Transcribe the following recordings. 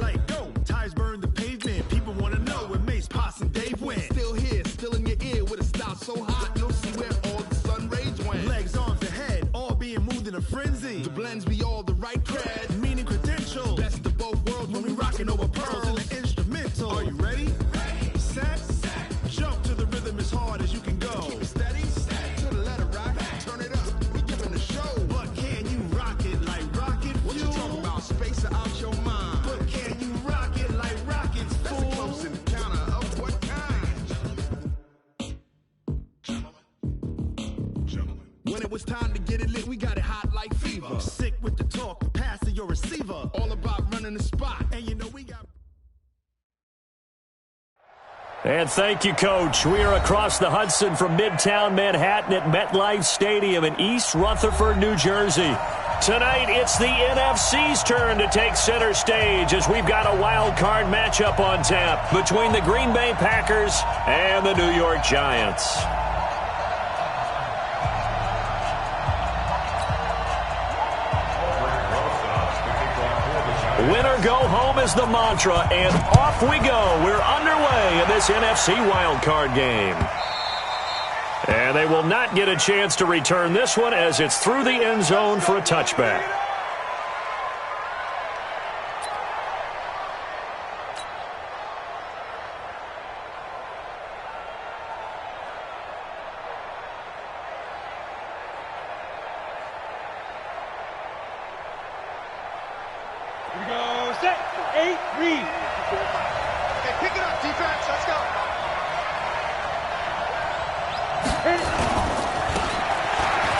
light, go. Tires burn the pavement. People want to know where Mace, Pops, and Dave went. Still here, still in your ear with a style so hot. You'll see where all the sun rays went. Legs, arms, and head, all being moved in a frenzy. The blends be all the right cred, meaning credentials. Best of both worlds when we rockin' over pearls in the instrumental. Are you ready? Set. Jump to the rhythm as hard as you can go. Keep it steady. To the letter rock. Turn it up. We giving the show. But can you rock it like rocket fuel? What you talking about? Space out your mind. But can you rock it like rockets, fool? That's a close encounter of what kind? Gentlemen. When it was time to get it lit, we got it hot like fever. Sick with the talk, passing your receiver. All about running the spot. And you know we got... And thank you, Coach. We are across the Hudson from Midtown Manhattan at MetLife Stadium in East Rutherford, New Jersey. Tonight, it's the NFC's turn to take center stage as we've got a wild card matchup on tap between the Green Bay Packers and the New York Giants. Winner go home is the mantra, and off we go. We're underway in this NFC wildcard game. And they will not get a chance to return this one as it's through the end zone for a touchback.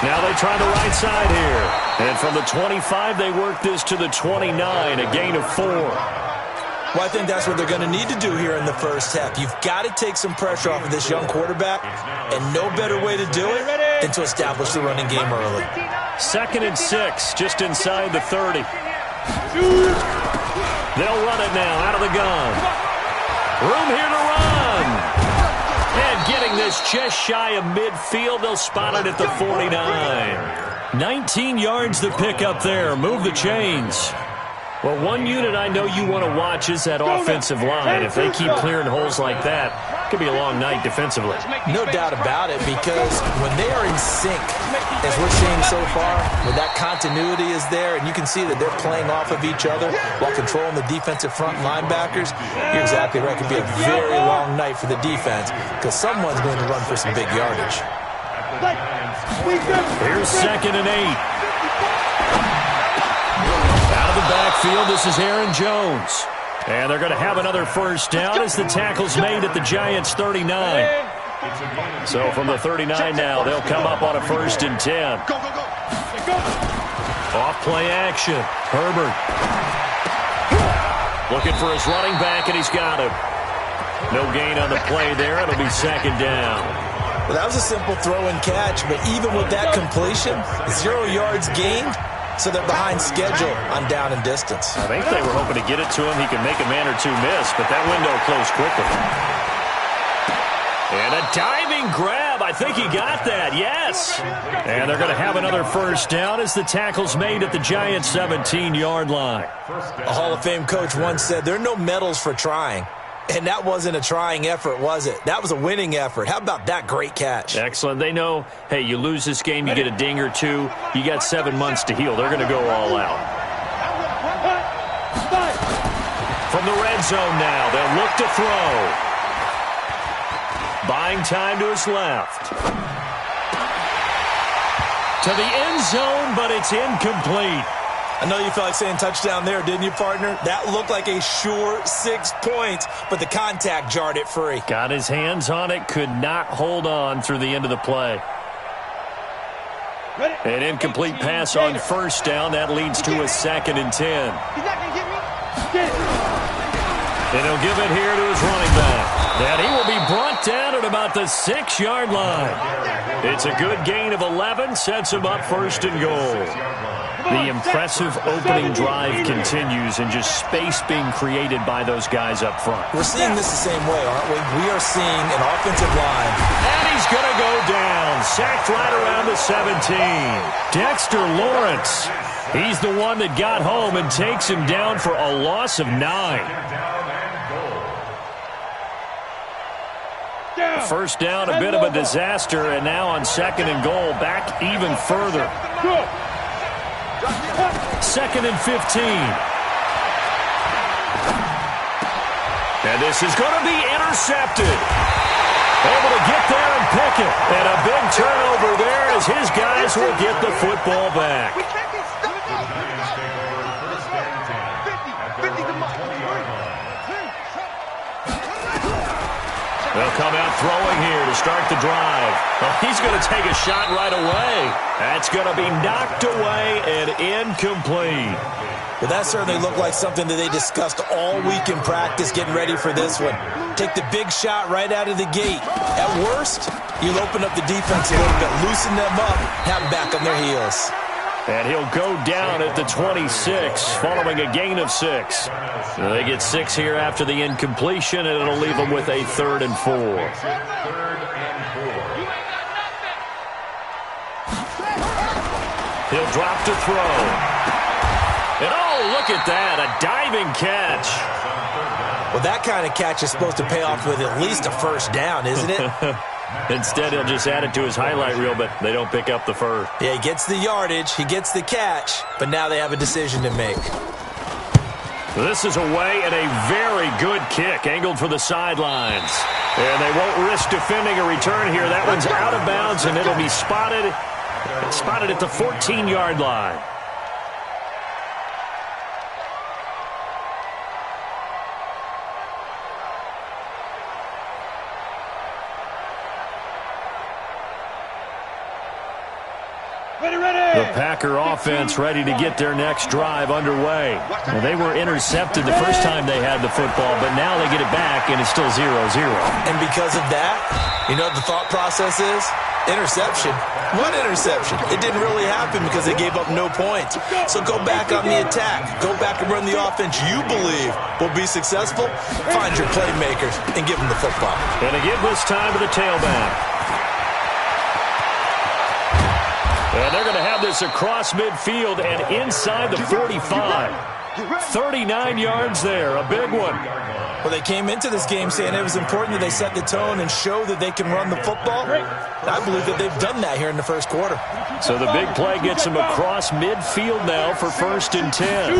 Now they try the right side here. And from the 25, they work this to the 29, a gain of 4. Well, I think that's what they're going to need to do here in the first half. You've got to take some pressure off of this young quarterback, and no better way to do it than to establish the running game early. 2nd and 6, just inside the 30. They'll run it now out of the gun. Room here to run. And getting this just shy of midfield, they'll spot it at the 49. 19 yards to pick up there. Move the chains. Well, one unit I know you want to watch is that offensive line. If they keep clearing holes like that, it could be a long night defensively. No doubt about it, because when they are in sync, as we're seeing so far, when that continuity is there, and you can see that they're playing off of each other while controlling the defensive front linebackers, you're exactly right. It could be a very long night for the defense, because someone's going to run for some big yardage. Here's 2nd and 8. Out of the backfield, this is Aaron Jones. And they're going to have another first down as the tackle's made at the Giants' 39. So from the 39 now, they'll come up on a 1st and 10. Off play action. Herbert looking for his running back, and he's got him. No gain on the play there. It'll be 2nd down. Well, that was a simple throw and catch, but even with that completion, 0 yards gained. So they're behind schedule on down and distance. I think they were hoping to get it to him. He could make a man or two miss, but that window closed quickly. And a diving grab. I think he got that, yes. And they're going to have another first down as the tackle's made at the Giants' 17-yard line. A Hall of Fame coach once said, there are no medals for trying. And that wasn't a trying effort, was it? That was a winning effort. How about that great catch? Excellent. They know, hey, you lose this game, you get a ding or two, you got 7 months to heal. They're going to go all out. From the red zone now, they'll look to throw. Buying time to his left. To the end zone, but it's incomplete. I know you felt like saying touchdown there, didn't you, partner? That looked like a sure 6 points, but the contact jarred it free. Got his hands on it, could not hold on through the end of the play. An incomplete pass on first down. That leads to a 2nd and 10. He's not going to get me. And he'll give it here to his running back. And he will be brought down at about the 6-yard line. It's a good gain of 11, sets him up 1st and goal. The impressive opening drive continues and just space being created by those guys up front. We're seeing this the same way, aren't we? We are seeing an offensive line. And he's going to go down. Sacked right around the 17. Dexter Lawrence. He's the one that got home and takes him down for a loss of 9. First down, a bit of a disaster, and now on 2nd and goal, back even further. 2nd and 15. And this is going to be intercepted. Able to get there and pick it. And a big turnover there as his guys will get the football back. They'll come out throwing here to start the drive. Well, he's going to take a shot right away. That's going to be knocked away and incomplete. Well, that certainly looked like something that they discussed all week in practice getting ready for this one. Take the big shot right out of the gate. At worst, you'll open up the defense a little bit, loosen them up, have them back on their heels. And he'll go down at the 26, following a gain of 6. So they get 6 here after the incompletion, and it'll leave them with a 3rd and 4. He'll drop to throw. And oh, look at that, a diving catch. Well, that kind of catch is supposed to pay off with at least a first down, isn't it? Instead, he'll just add it to his highlight reel, but they don't pick up the first. Yeah, he gets the yardage, he gets the catch, but now they have a decision to make. This is away and a very good kick, angled for the sidelines. And they won't risk defending a return here. That one's out of bounds, and it'll be spotted at the 14-yard line. The Packer offense ready to get their next drive underway. Well, they were intercepted the first time they had the football, but now they get it back, and it's still 0-0. And because of that, you know what the thought process is? Interception. What interception? It didn't really happen because they gave up no points. So go back on the attack. Go back and run the offense you believe will be successful. Find your playmakers and give them the football. And again this time to the tailback. And they're going to have this across midfield and inside the 45. 39 yards there, a big one. Well, they came into this game saying it was important that they set the tone and show that they can run the football. I believe that they've done that here in the first quarter. So the big play gets them across midfield now for 1st and 10.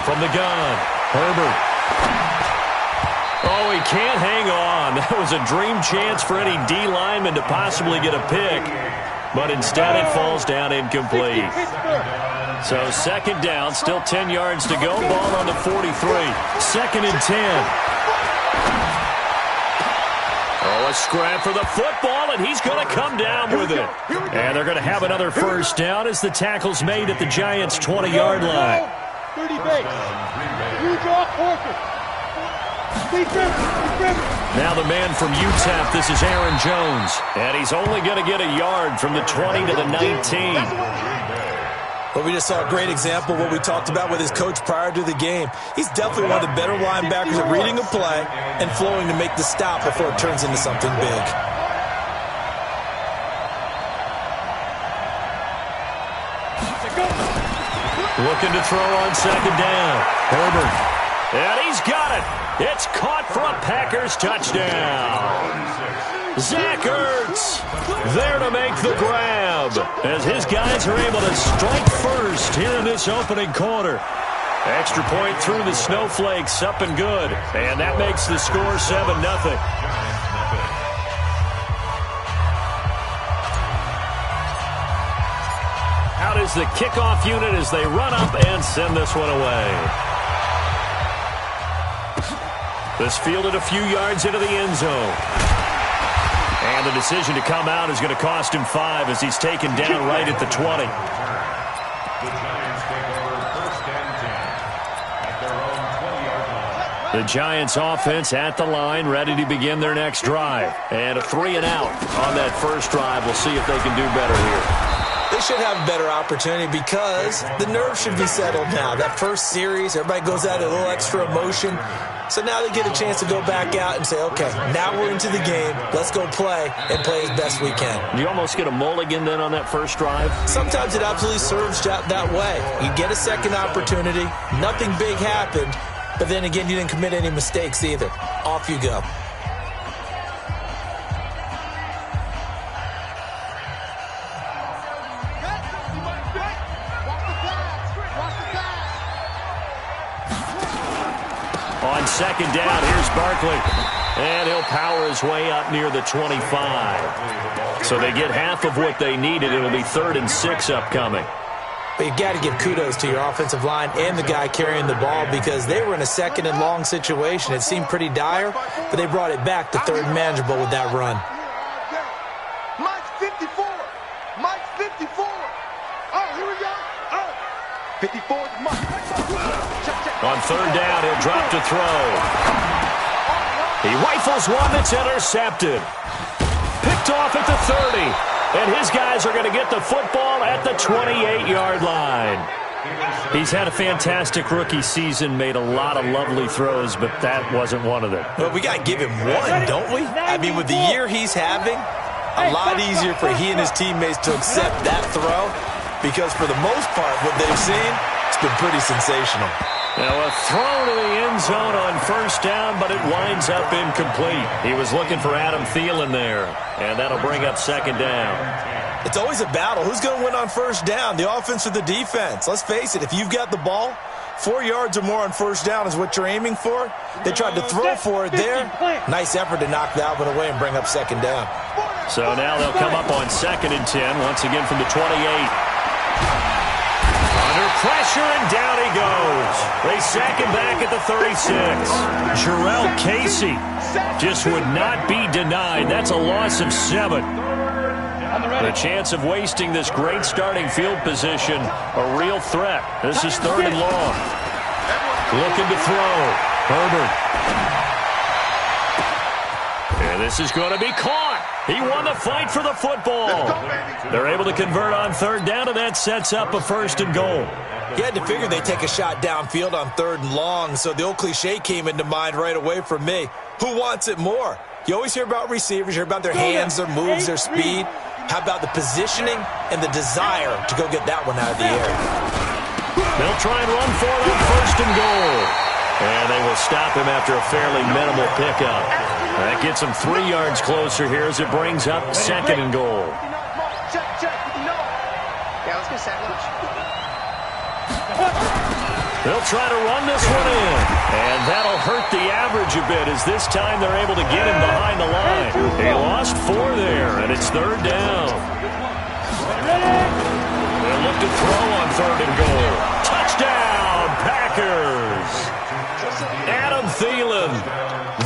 From the gun, Herbert. Oh, he can't hang on. That was a dream chance for any D lineman to possibly get a pick. But instead it falls down incomplete. So 2nd down, still 10 yards to go. Ball on the 43. 2nd and 10. Oh, a scrap for the football, and he's going to come down with it. And they're going to have another first down as the tackle's made at the Giants' 20-yard line. 30 base. You draw quarter. Now the man from UTEP, this is Aaron Jones. And he's only going to get a yard from the 20 to the 19. But we just saw a great example of what we talked about with his coach prior to the game. He's definitely one of the better linebackers at reading a play and flowing to make the stop before it turns into something big. Looking to throw on 2nd down. Herbert. And he's got it. It's caught for a Packers touchdown. Zach Ertz there to make the grab as his guys are able to strike first here in this opening quarter. Extra point through the snowflakes, up and good. And that makes the score 7-0. Out is the kickoff unit as they run up and send this one away. This fielded a few yards into the end zone. And the decision to come out is going to cost him 5 as he's taken down right at the 20. The Giants offense at the line, ready to begin their next drive. And a 3-and-out on that first drive. We'll see if they can do better here. They should have a better opportunity because the nerves should be settled now. That first series, everybody goes out a little extra emotion. So now they get a chance to go back out and say, okay, now we're into the game. Let's go play and play as best we can. You almost get a mulligan then on that first drive? Sometimes it absolutely serves that way. You get a second opportunity. Nothing big happened. But then again, you didn't commit any mistakes either. Off you go. On second down, here's Barkley. And he'll power his way up near the 25. So they get half of what they needed. It'll be 3rd and 6 upcoming. But you've got to give kudos to your offensive line and the guy carrying the ball because they were in a 2nd and long situation. It seemed pretty dire, but they brought it back to 3rd and manageable with that run. Mike's 54. Mike's 54. Oh, here we go. Oh, 54 is Mike. On 3rd down, he'll drop to throw. He rifles one that's intercepted. Picked off at the 30. And his guys are going to get the football at the 28-yard line. He's had a fantastic rookie season, made a lot of lovely throws, but that wasn't one of them. Well, we got to give him one, don't we? I mean, with the year he's having, a lot easier for he and his teammates to accept that throw because for the most part, what they've seen, it's been pretty sensational. Now a throw to the end zone on 1st down, but it winds up incomplete. He was looking for Adam Thielen there, and that'll bring up 2nd down. It's always a battle. Who's going to win on 1st down, the offense or the defense? Let's face it, if you've got the ball, 4 yards or more on 1st down is what you're aiming for. They tried to throw for it there. Nice effort to knock that one away and bring up 2nd down. So now they'll come up on 2nd and 10, once again from the 28. Under pressure, and down he goes. They sack him back at the 36. Jarrell Casey just would not be denied. That's a loss of 7. The chance of wasting this great starting field position, a real threat. This is 3rd and long. Looking to throw. Herbert. And this is going to be caught. He won the fight for the football. They're able to convert on 3rd down, and that sets up a 1st and goal. You had to figure they'd take a shot downfield on 3rd and long, so the old cliche came into mind right away from me. Who wants it more? You always hear about receivers, you hear about their hands, their moves, their speed. How about the positioning and the desire to go get that one out of the air? They'll try and run for it on 1st and goal. And they will stop him after a fairly minimal pickup. That gets him 3 yards closer here as it brings up 2nd and goal. They'll try to run this one in. And that'll hurt the average a bit as this time they're able to get him behind the line. He lost 4 there, and it's 3rd down. They'll look to throw on 3rd and goal. Touchdown, Packers! Adam Thielen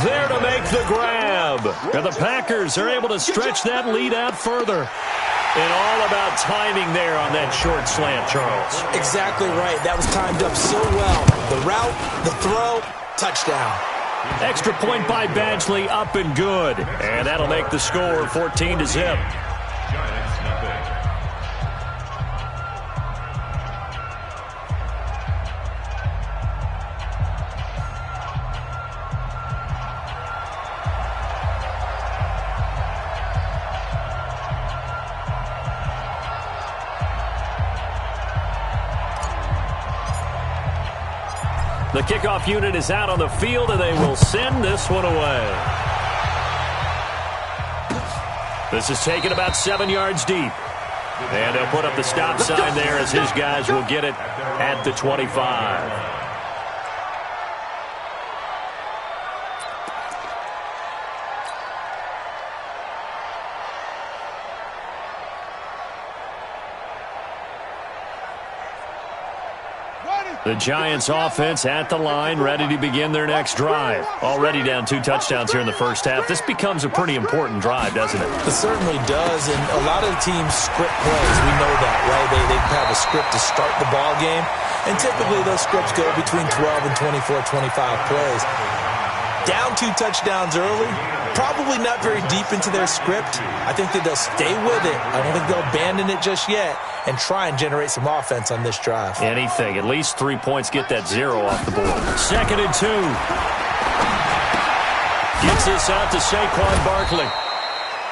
there to make the grab. And the Packers are able to stretch that lead out further. And all about timing there on that short slant, Charles. Exactly right. That was timed up so well. The route, the throw, touchdown. Extra point by Badgley, up and good. And that'll make the score 14-0. The kickoff unit is out on the field, and they will send this one away. This is taken about 7 yards deep. And they'll put up the stop sign there as his guys will get it at the 25. The Giants offense at the line, ready to begin their next drive. Already down 2 touchdowns here in the first half. This becomes a pretty important drive, doesn't it? It certainly does, and a lot of the teams script plays. We know that, right? They have a script to start the ball game, and typically those scripts go between 12 and 24, 25 plays. down 2 touchdowns early, probably not very deep into their script. I think that they'll stay with it. I don't think they'll abandon it just yet and try and generate some offense on this drive. Anything. At least 3 points, get that 0 off the board. 2nd and 2. Gets this out to Saquon Barkley.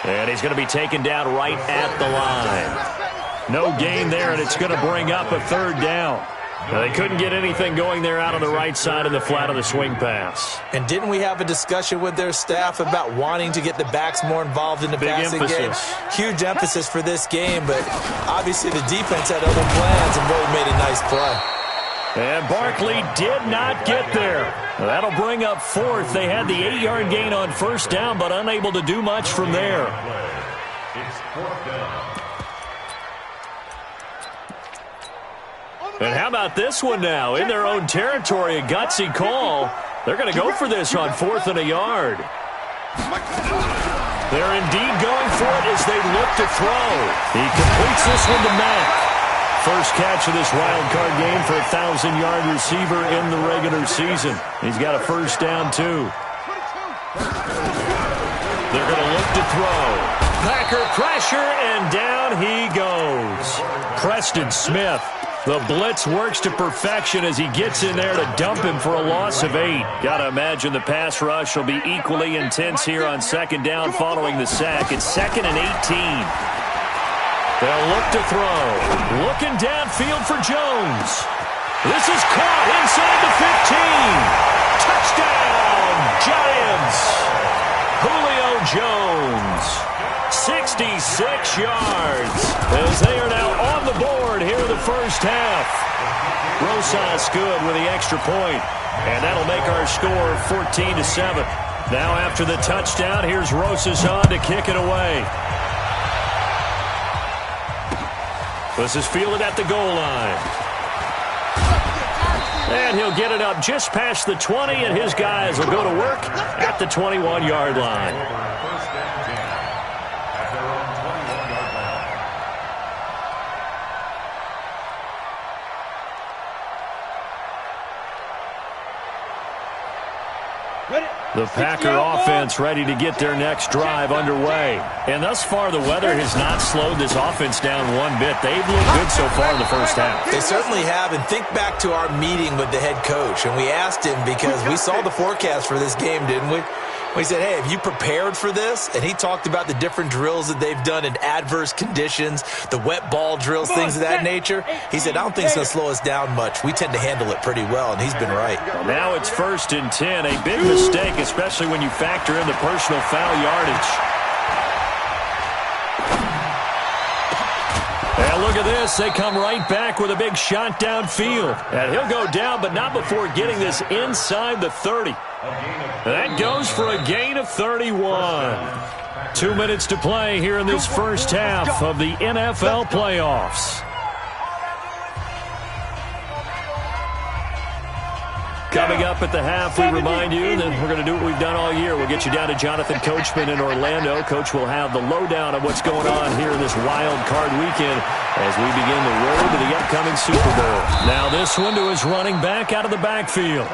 And he's going to be taken down right at the line. No gain there, and it's going to bring up a 3rd down. They couldn't get anything going there out on the right side of the flat of the swing pass. And didn't we have a discussion with their staff about wanting to get the backs more involved in the passing game? Huge emphasis for this game, but obviously the defense had other plans and really made a nice play. And Barkley did not get there. That'll bring up 4th. They had the 8-yard gain on 1st down, but unable to do much from there. And how about this one now? In their own territory, a gutsy call. They're going to go for this on 4th and a yard. They're indeed going for it as they look to throw. He completes this one to Mack. First catch of this wild card game for a 1,000-yard receiver in the regular season. He's got a 1st down, too. They're going to look to throw. Packer pressure, and down he goes. Preston Smith. The blitz works to perfection as he gets in there to dump him for a loss of 8. Got to imagine the pass rush will be equally intense here on 2nd down following the sack. It's 2nd and 18. They'll look to throw. Looking downfield for Jones. This is caught inside the 15. Touchdown, Giants. Julio Jones. 66 yards as they are now on the board here in the first half. Rosas good with the extra point, and that'll make our score 14-7. Now after the touchdown, here's Rosas on to kick it away. This is fielded at the goal line. And he'll get it up just past the 20, and his guys will go to work at the 21-yard line. The Packer offense ready to get their next drive underway. And thus far, the weather has not slowed this offense down one bit. They've looked good so far in the first half. They certainly have. And think back to our meeting with the head coach. And we asked him, because we saw the forecast for this game, didn't we? We said, hey, have you prepared for this? And he talked about the different drills that they've done in adverse conditions, the wet ball drills, things of that nature. He said, I don't think it's going to slow us down much. We tend to handle it pretty well, and he's been right. Well, now it's 1st and 10. A big mistake, especially when you factor in the personal foul yardage. And look at this. They come right back with a big shot downfield. And he'll go down, but not before getting this inside the 30. That goes for a gain of 31. 2 minutes to play here in this first half of the NFL playoffs. Coming up at the half, we remind you that we're going to do what we've done all year. We'll get you down to Jonathan Coachman in Orlando. Coach will have the lowdown of what's going on here in this wild card weekend as we begin the road to the upcoming Super Bowl. Now this one to his running back out of the backfield.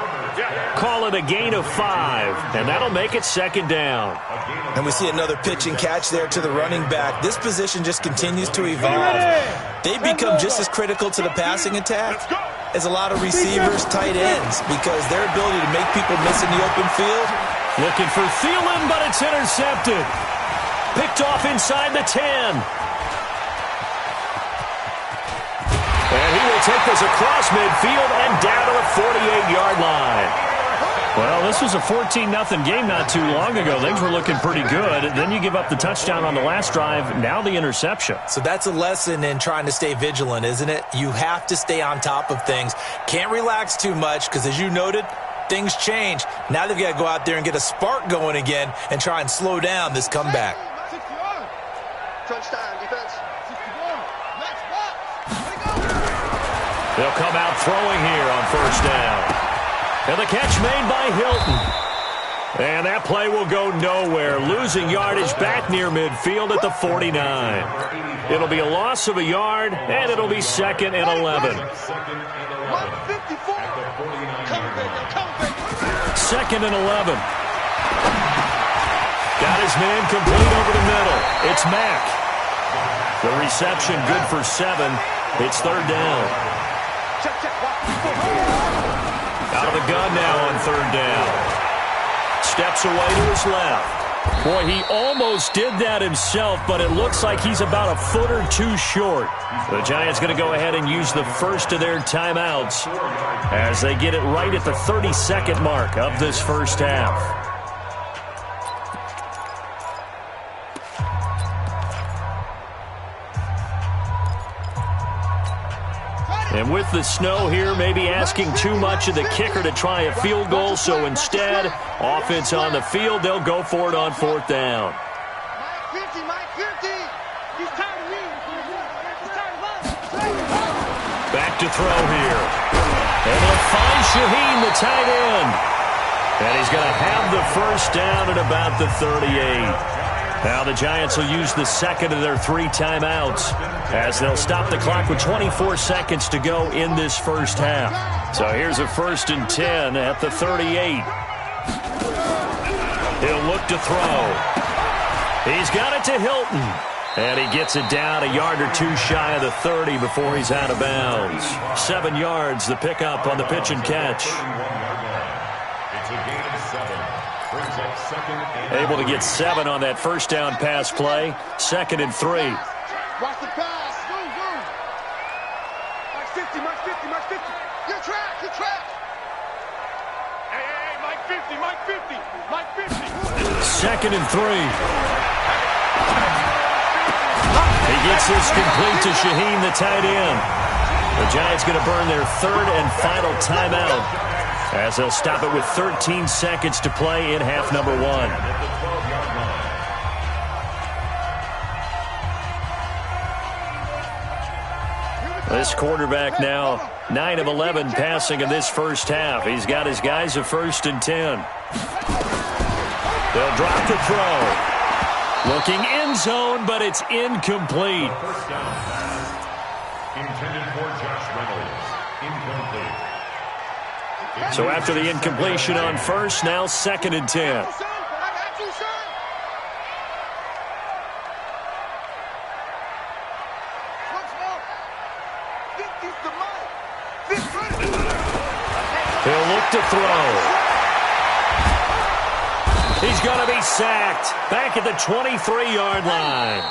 Call it a gain of 5, and that'll make it 2nd down. And we see another pitch and catch there to the running back. This position just continues to evolve. They become just as critical to the passing attack as a lot of receivers, tight ends, because their ability to make people miss in the open field. Looking for Thielen, but it's intercepted. Picked off inside the 10. And he will take this across midfield and down to the 48-yard line. Well, this was a 14-0 game not too long ago. Things were looking pretty good. Then you give up the touchdown on the last drive, now the interception. So that's a lesson in trying to stay vigilant, isn't it? You have to stay on top of things. Can't relax too much because, as you noted, things change. Now they've got to go out there and get a spark going again and try and slow down this comeback. They'll come out throwing here on 1st down. And the catch made by Hilton. And that play will go nowhere. Losing yardage back near midfield at the 49. It'll be a loss of a yard, and it'll be 2nd and 11. 2nd and 11. Got his man complete over the middle. It's Mack. The reception good for 7. It's third down. Out of the gun now on third down. Steps away to his left. Boy, he almost did that himself, but it looks like he's about a foot or two short. The Giants going to go ahead and use the first of their timeouts as they get it right at the 30-second mark of this first half. And with the snow here, maybe asking too much of the kicker to try a field goal, so instead, offense on the field, they'll go for it on fourth down. Back to throw here. And they'll find Shaheen, the tight end. And he's going to have the first down at about the 38. Now the Giants will use the second of their 3 timeouts as they'll stop the clock with 24 seconds to go in this first half. So here's a 1st and 10 at the 38. He'll look to throw. He's got it to Hilton. And he gets it down a yard or 2 shy of the 30 before he's out of bounds. 7 yards, the pickup on the pitch and catch. It's a gain of 7. Brings up 2nd and Able to get 7 on that first down pass play. 2nd and 3. Watch the pass. Mike 50, Mike 50, Mike 50. You're trapped, you're trapped. Hey, Mike 50, Mike 50, Mike 50. 2nd and 3. He gets this complete to Shaheen, the tight end. The Giants going to burn their 3rd and final timeout as they'll stop it with 13 seconds to play in half number 1. This quarterback now 9 of 11 passing in this first half. He's got his guys a 1st and 10. They'll drop the throw. Looking end zone, but it's incomplete. first down. Intended for Josh Reynolds. Incomplete. So after the incompletion on first, now 2nd and 10. He'll look to throw. He's going to be sacked back at the 23-yard line.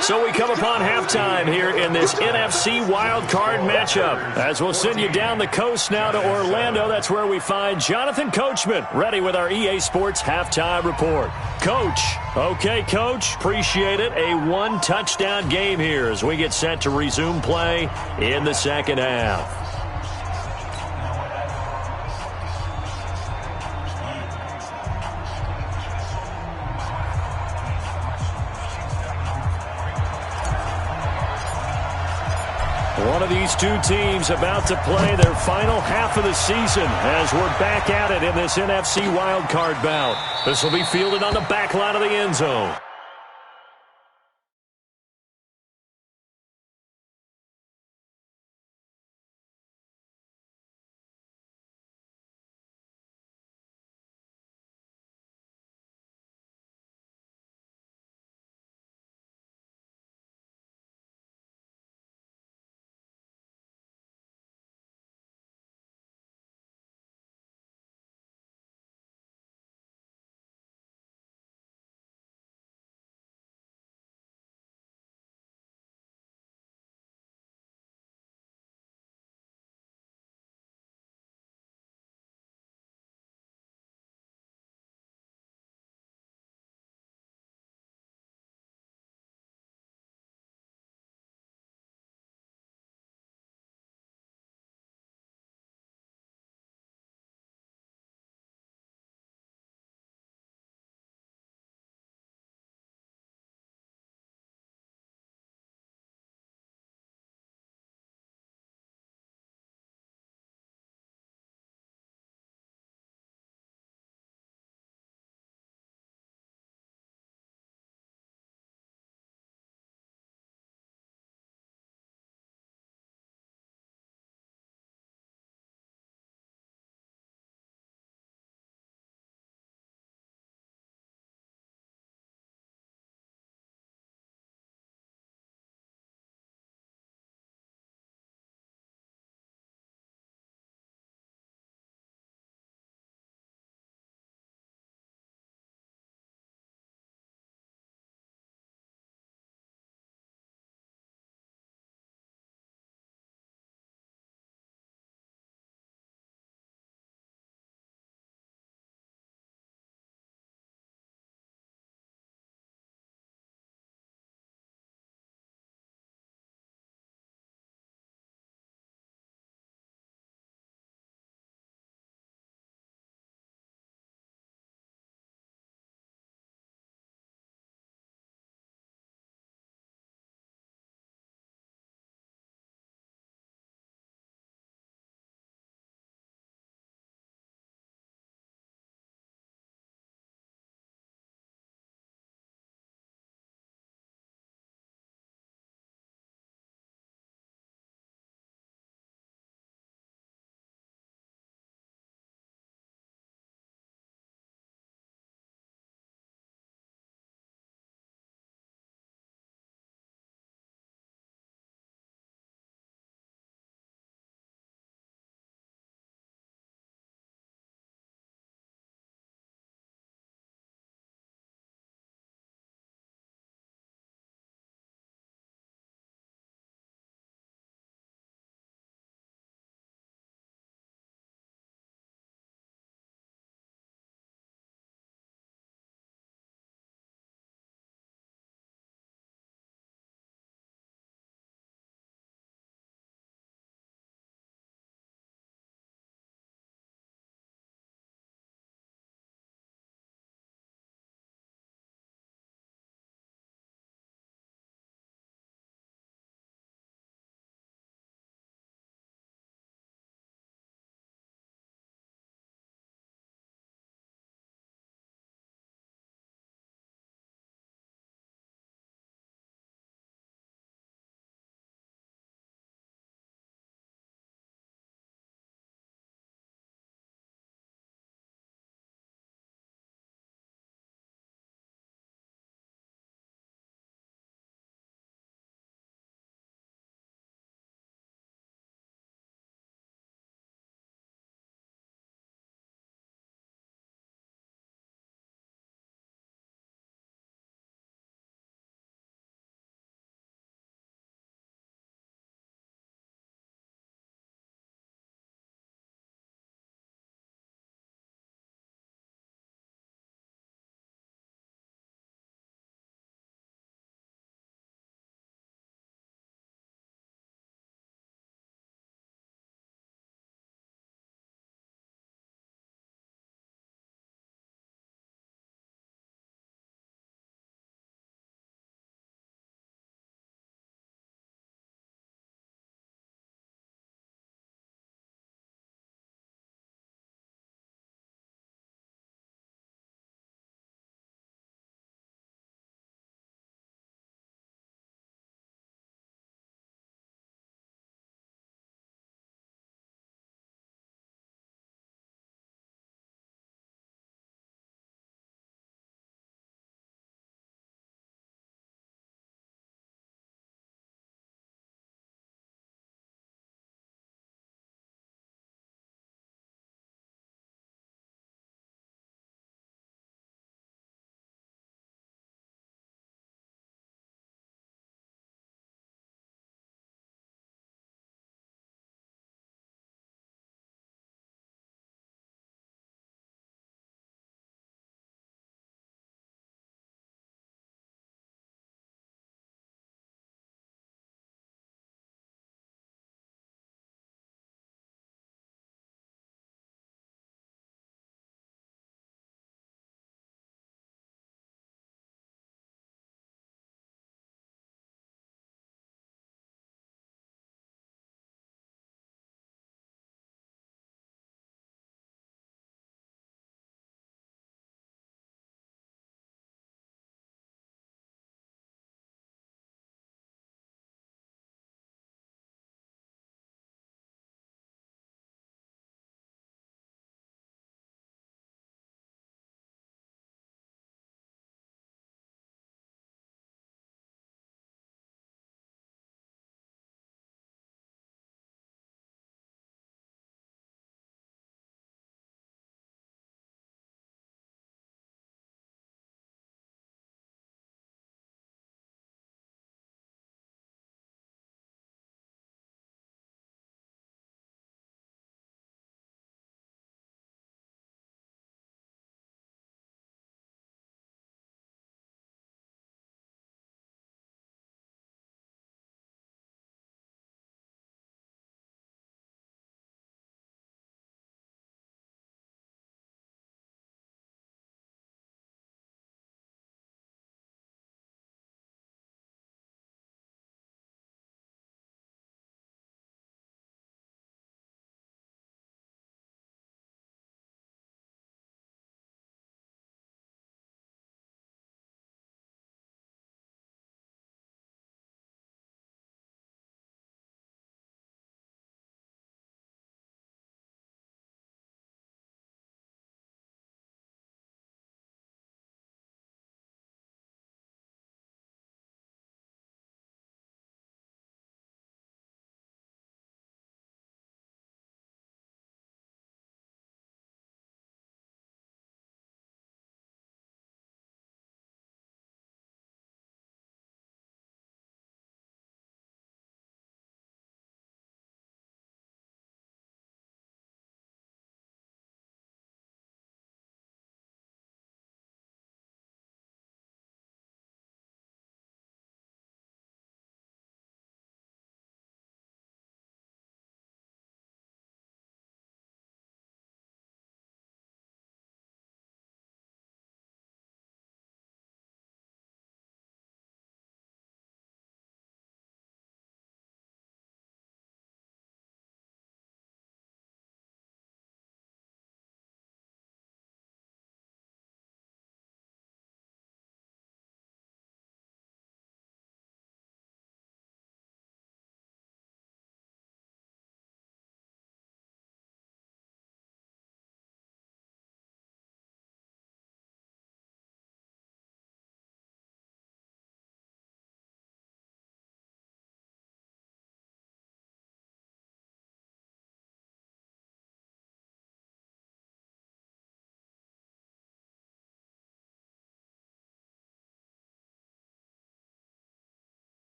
So we come upon halftime here in this NFC wildcard matchup. As we'll send you down the coast now to Orlando, that's where we find Jonathan Coachman ready with our EA Sports halftime report. Coach. Okay, Coach. Appreciate it. A 1-touchdown game here as we get set to resume play in the second half. One of these two teams about to play their final half of the season as we're back at it in this NFC wildcard bout. This will be fielded on the back line of the end zone.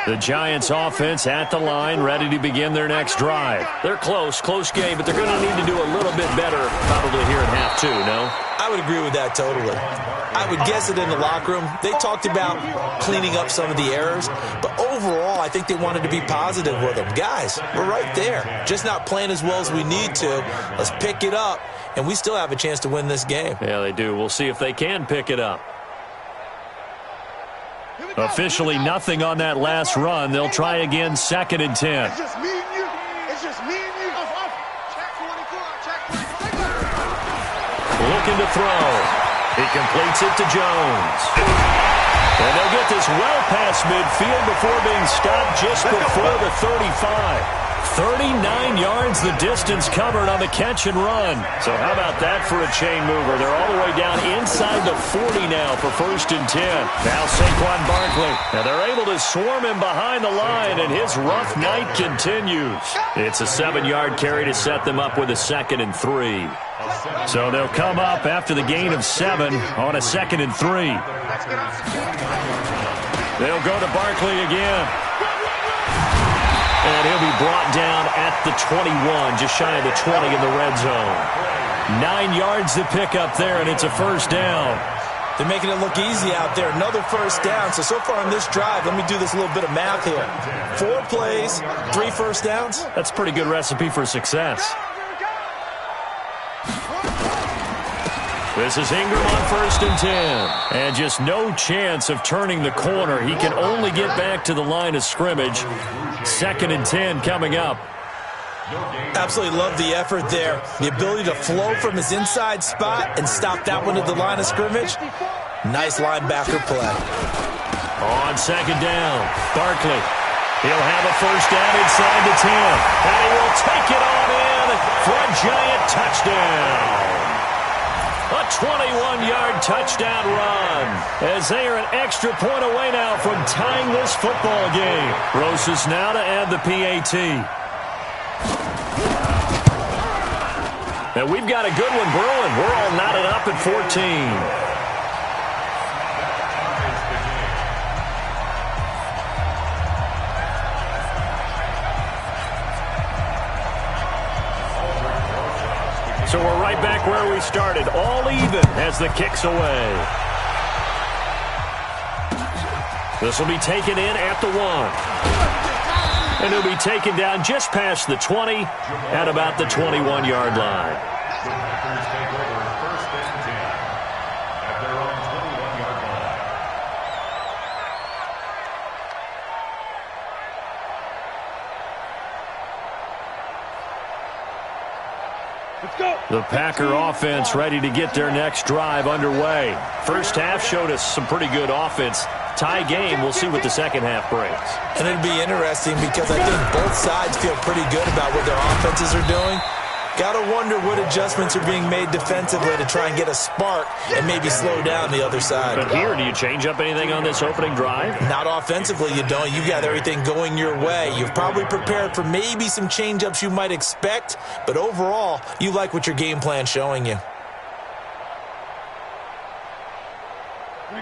The Giants offense at the line, ready to begin their next drive. They're close game, but they're going to need to do a little bit better probably here in half two, no? I would agree with that totally. I would guess that in the locker room, they talked about cleaning up some of the errors, but overall, I think they wanted to be positive with them. Guys, we're right there. Just not playing as well as we need to. Let's pick it up, and we still have a chance to win this game. Yeah, they do. We'll see if they can pick it up. Officially nothing on that last run. They'll try again, 2nd and 10. It's just me and you. It's just me and you. Check 44. Check 44. Looking to throw. He completes it to Jones. And they'll get this well past midfield before being stopped just before the 35. 39 yards the distance covered on the catch and run. So how about that for a chain mover? They're all the way down inside the 40 now for 1st and 10. Now Saquon Barkley. Now they're able to swarm him behind the line, and his rough night continues. It's a 7-yard carry to set them up with a 2nd and 3. So they'll come up after the gain of 7 on a 2nd and 3. They'll go to Barkley again. And he'll be brought down at the 21, just shy of the 20 in the red zone. 9 yards to pick up there, and it's a 1st down. They're making it look easy out there. Another 1st down. So far in this drive, let me do this little bit of math here. 4 plays, 3 1st downs. That's a pretty good recipe for success. This is Ingram on 1st and 10. And just no chance of turning the corner. He can only get back to the line of scrimmage. 2nd and 10 coming up. Absolutely love the effort there. The ability to flow from his inside spot and stop that one at the line of scrimmage. Nice linebacker play. On 2nd down, Barkley. He'll have a 1st down inside the 10. And he will take it on in for a giant touchdown. A 21-yard touchdown run as they are an extra point away now from tying this football game. Rosas now to add the PAT. And we've got a good one brewing. We're all knotted up at 14. So we're right back where we started, all even as the kick's away. This will be taken in at the 1. And it'll be taken down just past the 20 at about the 21-yard line. The Packer offense ready to get their next drive underway. First half showed us some pretty good offense. Tie game, we'll see what the second half brings. And it'll be interesting because I think both sides feel pretty good about what their offenses are doing. Gotta wonder what adjustments are being made defensively to try and get a spark and maybe slow down the other side. But here, do you change up anything on this opening drive? Not offensively, you don't. You've got everything going your way. You've probably prepared for maybe some change-ups you might expect, but overall, you like what your game plan's showing you.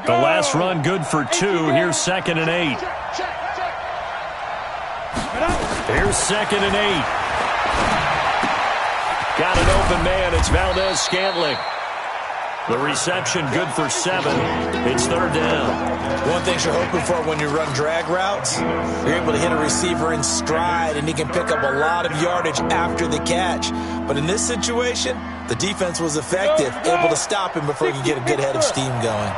The last run good for 2. Here's 2nd and 8. Here's 2nd and 8. Got an open man. It's Valdez-Scantling. The reception good for 7. It's 3rd down. One thing you're hoping for when you run drag routes, you're able to hit a receiver in stride, and he can pick up a lot of yardage after the catch. But in this situation, the defense was effective, able to stop him before he could get a good head of steam going.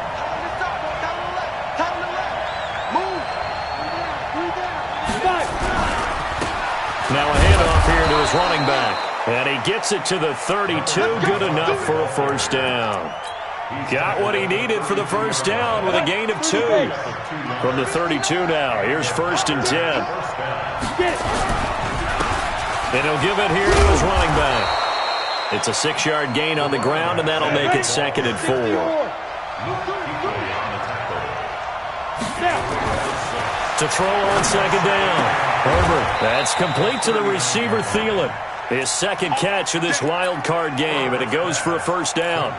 Now a handoff here to his running back. And he gets it to the 32. Good enough for a 1st down. Got what he needed for the 1st down with a gain of 2. From the 32 now. Here's 1st and 10. And he'll give it here to his running back. It's a 6-yard gain on the ground, and that'll make it 2nd and 4. To throw on 2nd down. Herbert. That's complete to the receiver, Thielen. His second catch of this wild card game, and it goes for a first down.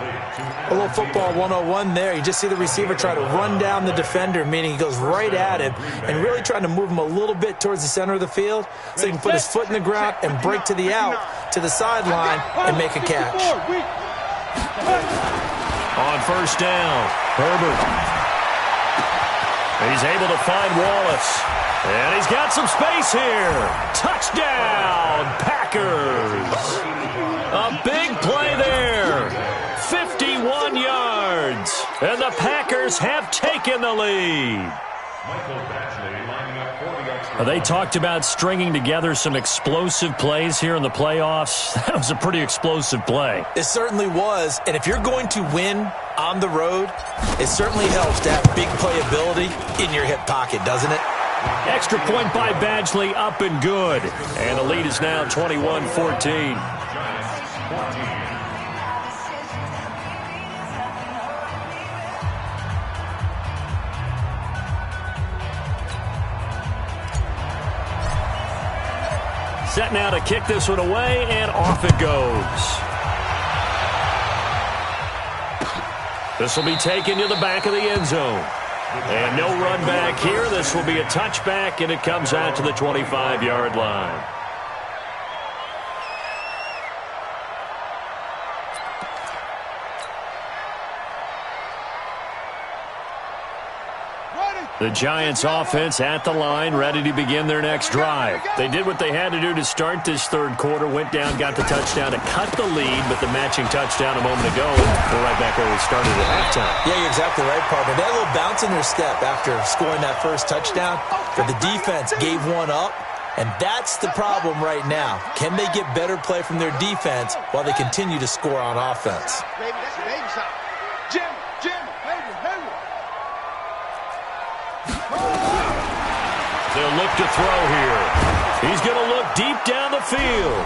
A little football 101 there. You just see the receiver try to run down the defender, meaning he goes right at him and really trying to move him a little bit towards the center of the field so he can put his foot in the ground and break to the out, to the sideline, and make a catch. On first down, Herbert. He's able to find Wallace. And he's got some space here. Touchdown, Packers. A big play there. 51 yards. And the Packers have taken the lead. They talked about stringing together some explosive plays here in the playoffs. That was a pretty explosive play. It certainly was. And if you're going to win on the road, it certainly helps to have big playability in your hip pocket, doesn't it? Extra point by Badgley, up and good. And the lead is now 21-14. Set now to kick this one away, and off it goes. This will be taken to the back of the end zone. And no run back here. This will be a touchback, and it comes out to the 25-yard line. The Giants offense at the line, ready to begin their next drive. They did what they had to do to start this third quarter, went down, got the touchdown to cut the lead, but the matching touchdown a moment ago, we're right back where we started at halftime. Yeah, you're exactly right, partner. They had a little bounce in their step after scoring that first touchdown, but the defense gave one up, and that's the problem right now. Can they get better play from their defense while they continue to score on offense? Baby, that's baby shot. Jim, baby. They'll look to throw here. He's going to look deep down the field.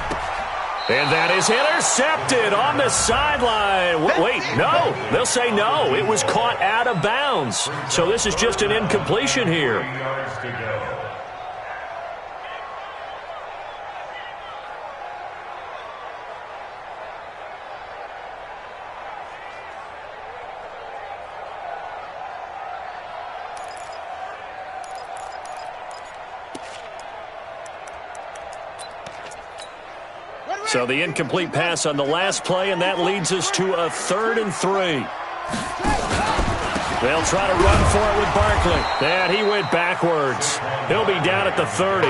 And that is intercepted on the sideline. Wait, no. They'll say no. It was caught out of bounds. So this is just an incompletion here. So the incomplete pass on the last play, and that leads us to a 3rd and 3. They'll try to run for it with Barkley. And he went backwards. He'll be down at the 30.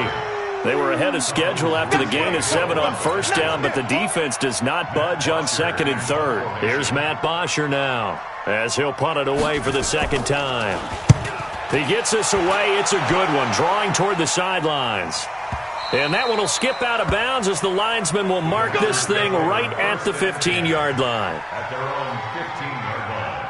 They were ahead of schedule after the gain of 7 on first down, but the defense does not budge on 2nd and 3rd. Here's Matt Bosher now, as he'll punt it away for the second time. He gets this away. It's a good one, drawing toward the sidelines. And that one will skip out of bounds as the linesman will mark this thing right at the 15-yard line. At their own 15-yard line.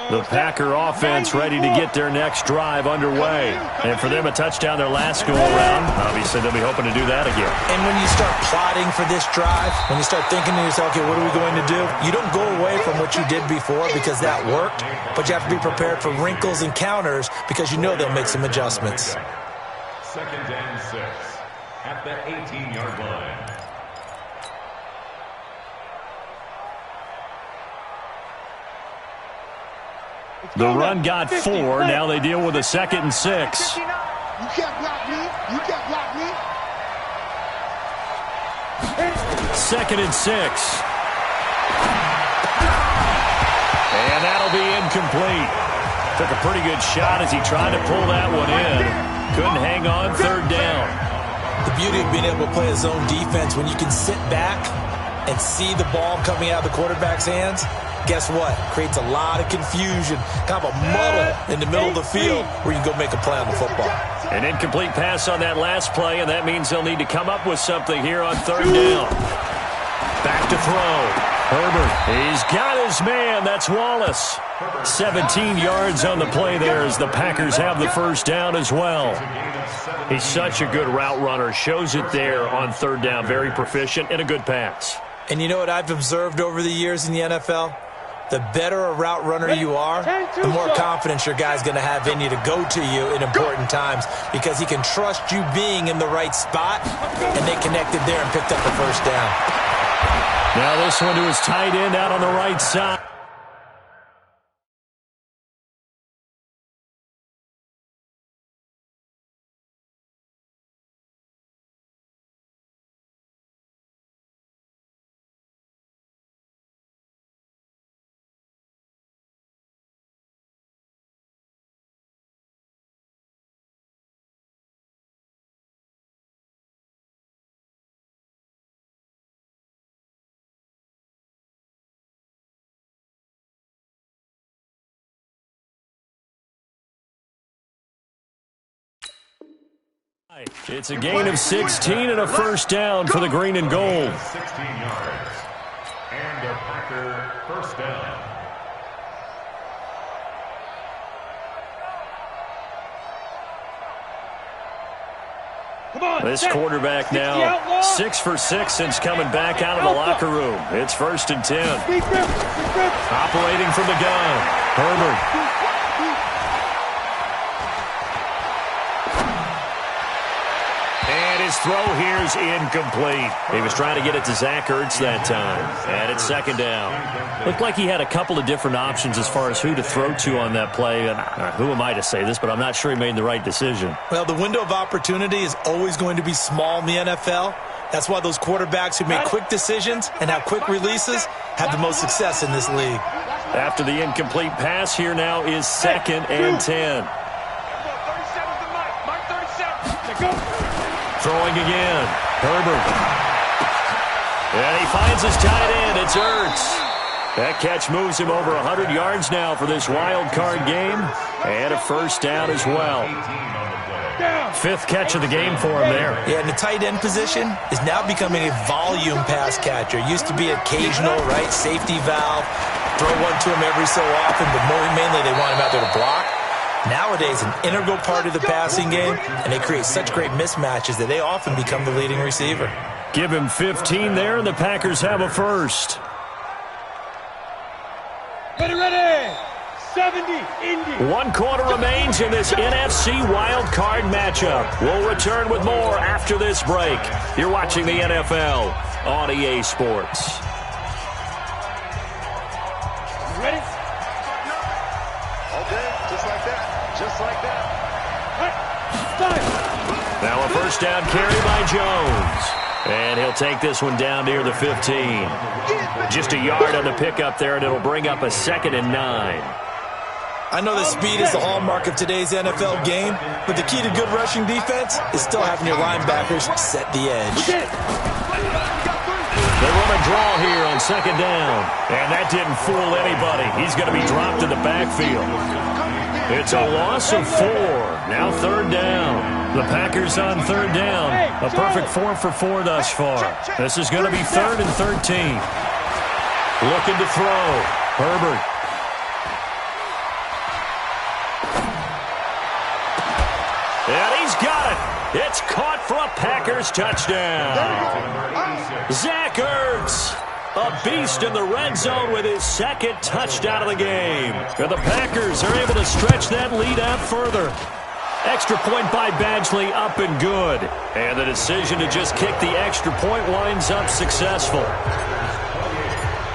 The Packer offense ready to get their next drive underway. And for them, a touchdown their last go-around. Obviously, they'll be hoping to do that again. And when you start plotting for this drive, when you start thinking to yourself, okay, what are we going to do? You don't go away from what you did before because that worked, but you have to be prepared for wrinkles and counters because you know they'll make some adjustments. 2nd and 6 at the 18-yard line. The run got 4. Now they deal with a 2nd and 6. You can't block me. You can't block me. 2nd and 6. And that'll be incomplete. Took a pretty good shot as he tried to pull that one in. Couldn't hang on 3rd down. The beauty of being able to play a zone defense when you can sit back and see the ball coming out of the quarterback's hands, guess what? Creates a lot of confusion, kind of a muddle in the middle of the field where you can go make a play on the football. An incomplete pass on that last play, and that means they'll need to come up with something here on 3rd down. Back to throw. Herbert, he's got his man. That's Wallace. 17 yards on the play there as the Packers have the first down as well. He's such a good route runner. Shows it there on 3rd down. Very proficient and a good pass. And you know what I've observed over the years in the NFL? the better a route runner you are, the more confidence your guy's going to have in you to go to you in important times because he can trust you being in the right spot, and they connected there and picked up the first down. Now this one to his tight end out on the right side. It's a gain of 16 and a first down for the green and gold. 16 yards. And a Packer first down. This quarterback now 6 for 6 since coming back out of the locker room. It's 1st and 10. Operating from the gun, Herbert. His throw here is incomplete. He was trying to get it to Zach Ertz that time. And it's 2nd down. Looked like he had a couple of different options as far as who to throw to on that play. And who am I to say this, but I'm not sure he made the right decision. Well, the window of opportunity is always going to be small in the NFL. That's why those quarterbacks who make quick decisions and have quick releases have the most success in this league. After the incomplete pass, here now is 2nd and 10. Throwing again. Herbert. And he finds his tight end. It's Ertz. That catch moves him over 100 yards now for this wild card game. And a first down as well. 5th catch of the game for him there. Yeah, and the tight end position is now becoming a volume pass catcher. Used to be occasional, right, safety valve. Throw one to him every so often, but mainly they want him out there to block. Nowadays, an integral part of the passing game, and they create such great mismatches that they often become the leading receiver. Give him 15 there, and the Packers have a first. Ready. 70, Indy. 1 quarter remains in this NFC wild card matchup. We'll return with more after this break. You're watching the NFL on EA Sports. Ready? Okay, just like that. Just like that. Now a first down carry by Jones. And he'll take this one down near the 15. Just a yard on the pickup there, and it'll bring up a 2nd and 9. I know that speed is the hallmark of today's NFL game, but the key to good rushing defense is still having your linebackers set the edge. They run a draw here on 2nd down. And that didn't fool anybody. He's going to be dropped in the backfield. It's a loss of 4. Now 3rd down. The Packers on 3rd down. A perfect 4 for 4 thus far. This is going to be 3rd and 13. Looking to throw. Herbert. And he's got it. It's caught for a Packers touchdown. Zach Ertz, a beast in the red zone with his 2nd touchdown of the game. And the Packers are able to stretch that lead out further. Extra point by Badgley, up and good. And the decision to just kick the extra point winds up successful.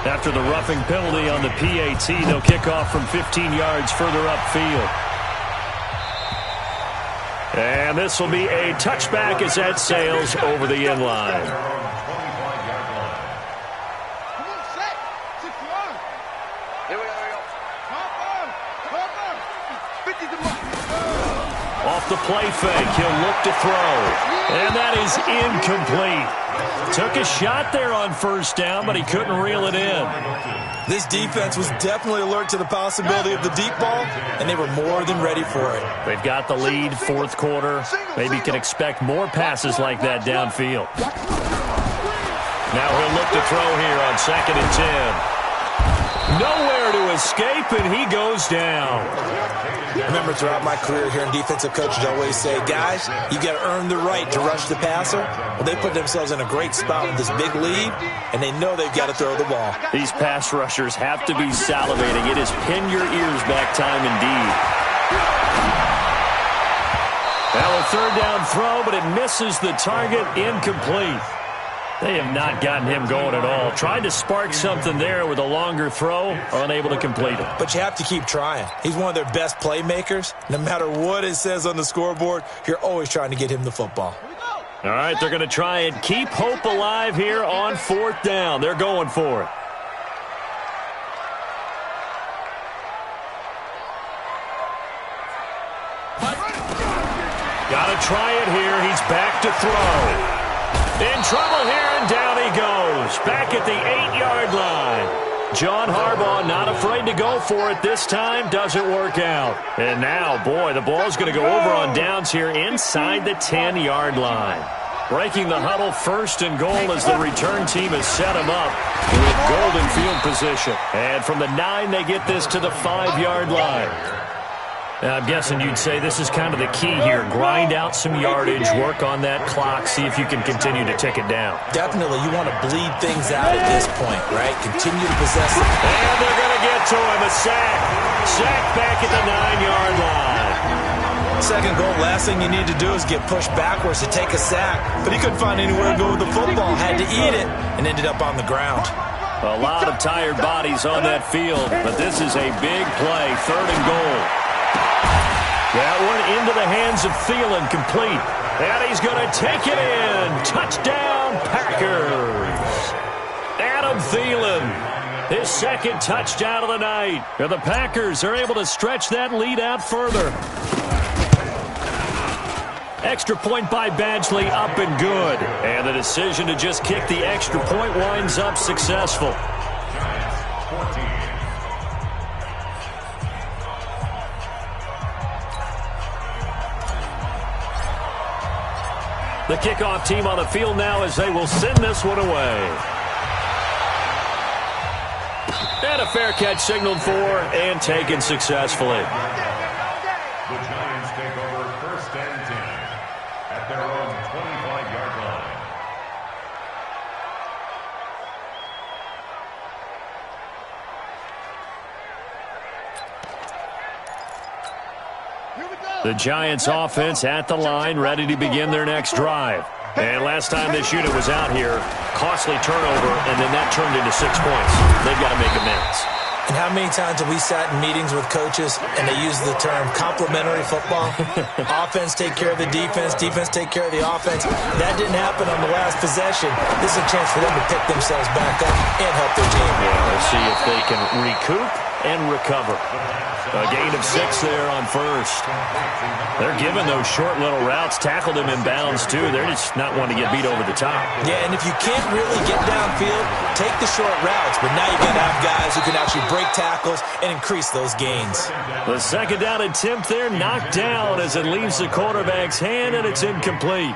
After the roughing penalty on the PAT, they'll kick off from 15 yards further upfield. And this will be a touchback as that sails over the end line. Off the play fake, he'll look to throw. And that is incomplete. Took a shot there on 1st down, but he couldn't reel it in. This defense was definitely alert to the possibility of the deep ball, and they were more than ready for it. They've got the lead, 4th quarter. Maybe can expect more passes like that downfield. Now he'll look to throw here on 2nd and 10. Nowhere to escape, and he goes down. I remember throughout my career hearing defensive coaches always say, guys, you got to earn the right to rush the passer. Well, they put themselves in a great spot with this big lead, and they know they've got to throw the ball. These pass rushers have to be salivating. It is pin your ears back time indeed. Now a third down throw, but it misses the target, incomplete. They have not gotten him going at all. Tried to spark something there with a longer throw, unable to complete it. But you have to keep trying. He's one of their best playmakers. No matter what it says on the scoreboard, you're always trying to get him the football. All right, they're going to try and keep hope alive here on fourth down. They're going for it. Got to try it here. He's back to throw. In trouble here, and down he goes. Back at the 8-yard line. John Harbaugh not afraid to go for it this time. Doesn't work out. And now, boy, the ball's going to go over on downs here inside the 10-yard line. Breaking the huddle, first and goal as the return team has set him up with golden field position. And from the 9, they get this to the 5-yard line. Now, I'm guessing you'd say this is kind of the key here. Grind out some yardage, work on that clock, see if you can continue to tick it down. Definitely. You want to bleed things out at this point, right? Continue to possess it. And they're going to get to him. A sack. Sack back at the 9-yard line. Second goal, last thing you need to do is get pushed backwards to take a sack. But he couldn't find anywhere to go with the football. Had to eat it and ended up on the ground. A lot of tired bodies on that field, but this is a big play. Third and goal. That one into the hands of Thielen, complete. And he's going to take it in. Touchdown, Packers. Adam Thielen, his second touchdown of the night. And the Packers are able to stretch that lead out further. Extra point by Badgley, up and good. And the decision to just kick the extra point winds up successful. The kickoff team on the field now as they will send this one away. And a fair catch signaled for and taken successfully. The Giants take over first and 10 at their own 25-yard line. The Giants offense at the line, ready to begin their next drive. And last time this unit was out here, costly turnover, and then that turned into 6 points. They've got to make amends. And how many times have we sat in meetings with coaches and they use the term complementary football? Offense take care of the defense, defense take care of the offense. That didn't happen on the last possession. This is a chance for them to pick themselves back up and help their team. Yeah, let's see if they can recoup and recover. A gain of 6 there on first. They're giving those short little routes. Tackled him in bounds, too. They're just not wanting to get beat over the top. Yeah, and if you can't really get downfield, take the short routes. But now you've got to have guys who can actually break tackles and increase those gains. The second down attempt there knocked down as it leaves the quarterback's hand, and it's incomplete.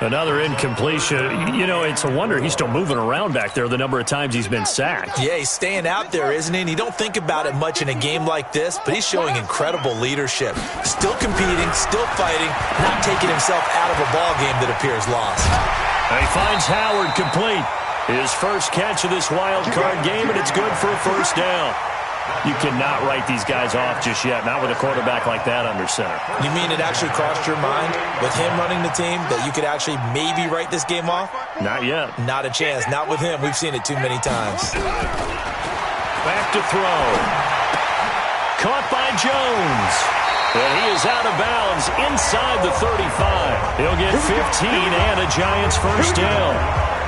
Another incompletion. You know, it's a wonder he's still moving around back there the number of times he's been sacked. Yeah, he's staying out there, isn't he? And you don't think about it much in a game like this, but he's showing incredible leadership. Still competing, still fighting, not taking himself out of a ball game that appears lost. And he finds Howard complete. His first catch of this wild card game, and it's good for a first down. You cannot write these guys off just yet, not with a quarterback like that under center. You mean it actually crossed your mind with him running the team that you could actually maybe write this game off? Not yet. Not a chance. Not with him. We've seen it too many times. Back to throw. Caught by Jones. And he is out of bounds inside the 35. He'll get 15 and a Giants first down.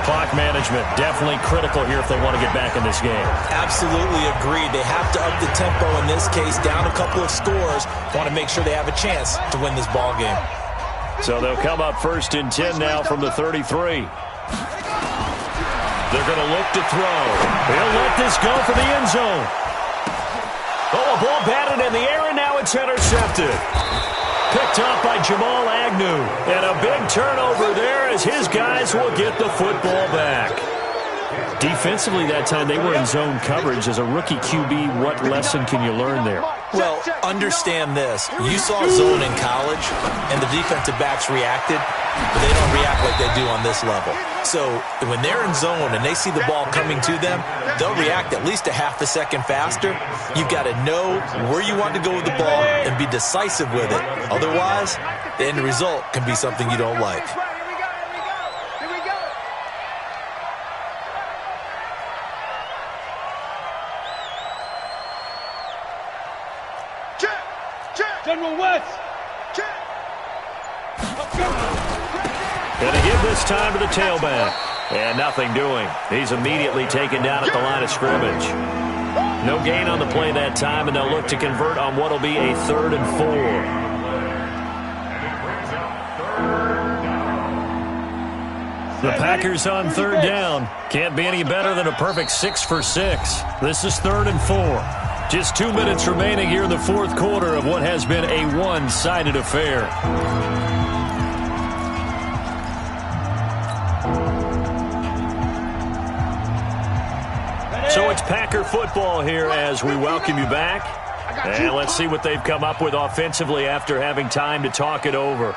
Clock management definitely critical here if they want to get back in this game. Absolutely agreed. They have to up the tempo in this case, down a couple of scores. Want to make sure they have a chance to win this ball game. So they'll come up first and 10 now from the 33. They're going to look to throw. He'll let this go for the end zone. Oh, a ball batted in the air, and now it's intercepted. Picked up by Jamal Agnew. And a big turnover there as his guys will get the football back. Defensively that time, they were in zone coverage. As a rookie QB, what lesson can you learn there? Well, understand this. You saw zone in college, and the defensive backs reacted, but they don't react like they do on this level. So when they're in zone and they see the ball coming to them, they'll react at least a half a second faster. You've got to know where you want to go with the ball and be decisive with it. Otherwise, the end result can be something you don't like. General West. Going to give this time to the tailback. And nothing doing. He's immediately taken down at the line of scrimmage. No gain on the play that time, and they'll look to convert on what will be a 3rd and 4. The Packers on 3rd down. Can't be any better than a perfect 6 for 6. This is 3rd and 4. Just 2 minutes remaining here in the 4th quarter of what has been a one-sided affair. So it's Packer football here as we welcome you back. And let's see what they've come up with offensively after having time to talk it over.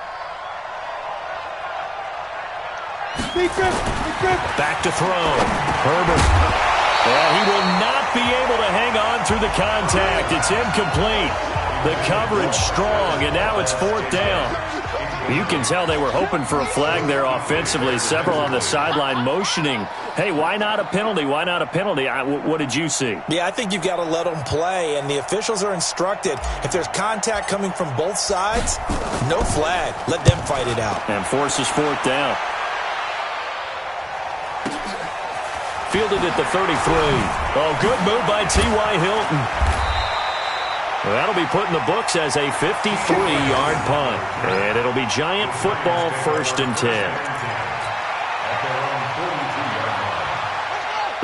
Back to throw. Herbert. Well, he will not be able to hang on through the contact. It's incomplete. The coverage strong, and now it's 4th down. You can tell they were hoping for a flag there offensively. Several on the sideline motioning, hey, why not a penalty? Why not a penalty? What did you see? Yeah, I think you've got to let them play, and the officials are instructed. If there's contact coming from both sides, no flag. Let them fight it out. And forces 4th down. Fielded at the 33. Oh, good move by T.Y. Hilton. Well, that'll be put in the books as a 53-yard punt. And it'll be Giant football 1st and 10.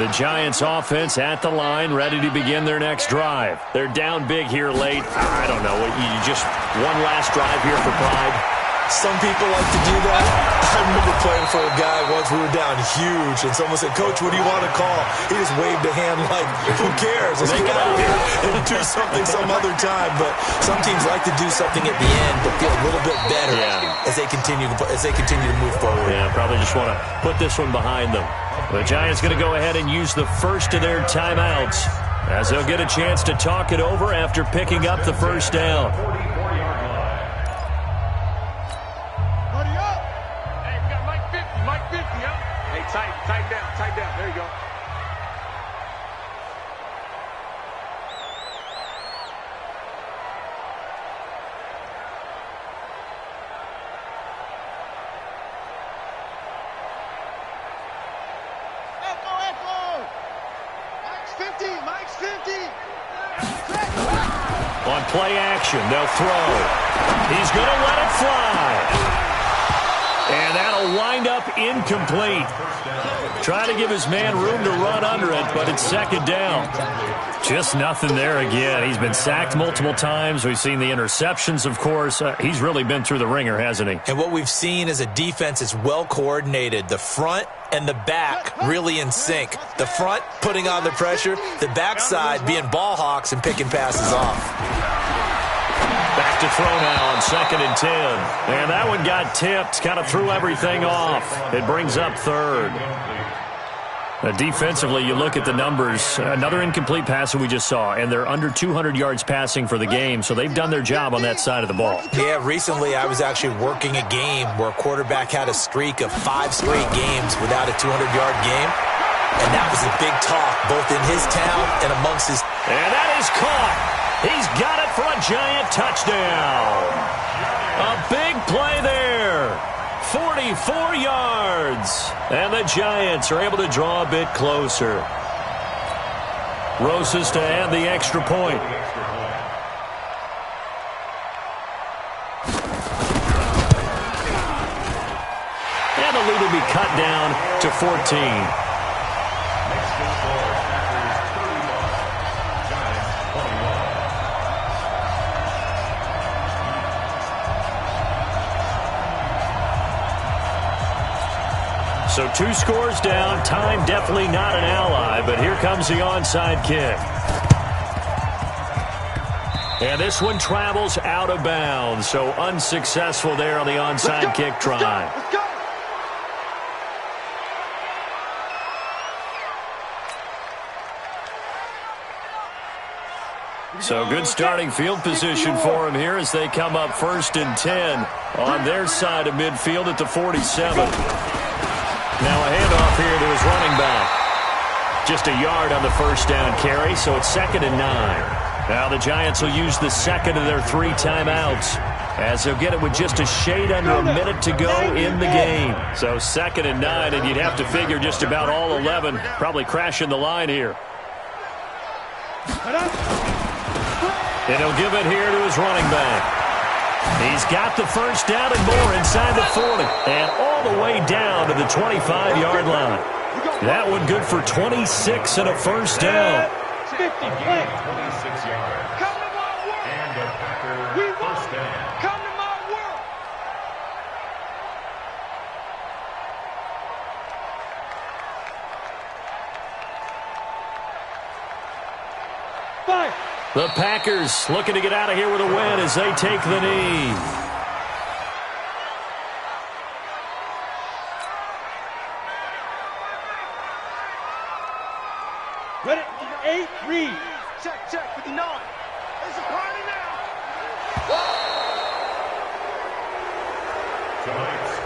The Giants offense at the line, ready to begin their next drive. They're down big here late. I don't know. You just one last drive here for pride. Some people like to do that. I remember playing for a guy once. We were down huge, and someone said, "Coach, what do you want to call?" He just waved a hand like, who cares? Let's get out of here and do something some other time. But some teams like to do something at the end to feel a little bit better as they continue to move forward. Yeah, probably just want to put this one behind them. The Giants going to go ahead and use the first of their timeouts as they'll get a chance to talk it over after picking up the 1st down. Tight down. There you go. Echo. Mike's 50. On play action, they'll throw. He's going to let it fly. And that'll wind up incomplete. Trying to give his man room to run under it, but it's 2nd down. Just nothing there again. He's been sacked multiple times. We've seen the interceptions, of course. He's really been through the ringer, hasn't he? And what we've seen is a defense that's well coordinated. The front and the back really in sync. The front putting on the pressure, the backside being ball hawks and picking passes off. Back to throw now on 2nd and 10. And that one got tipped, kind of threw everything off. It brings up 3rd. Defensively, you look at the numbers. Another incomplete pass that we just saw, and they're under 200 yards passing for the game, so they've done their job on that side of the ball. Yeah, recently I was actually working a game where a quarterback had a streak of 5 straight games without a 200-yard game, and that was a big talk, both in his town and amongst his... And that is caught. He's got it for a Giant touchdown. A big play there. 44 yards. And the Giants are able to draw a bit closer. Rosas to add the extra point. And the lead will be cut down to 14. So 2 scores down. Time definitely not an ally, but here comes the onside kick. And this one travels out of bounds, so unsuccessful there on the onside kick try. Let's go. So good starting field position for him here as they come up 1st and 10 on their side of midfield at the 47. Now a handoff here to his running back. Just a yard on the first down carry, so it's 2nd and 9. Now the Giants will use the second of their 3 timeouts as they'll get it with just a shade under a minute to go in the game. So 2nd and 9, and you'd have to figure just about all 11 probably crashing the line here. And he'll give it here to his running back. He's got the first down and more inside the 40. And all the way down to the 25-yard line. That one good for 26 and a first down. 26 yards. Come to my world. And a Packer first down. Come to my world. Fire. The Packers looking to get out of here with a win as they take the knee. Ready? 8, read. Check, 59. It's a party now. Tonight's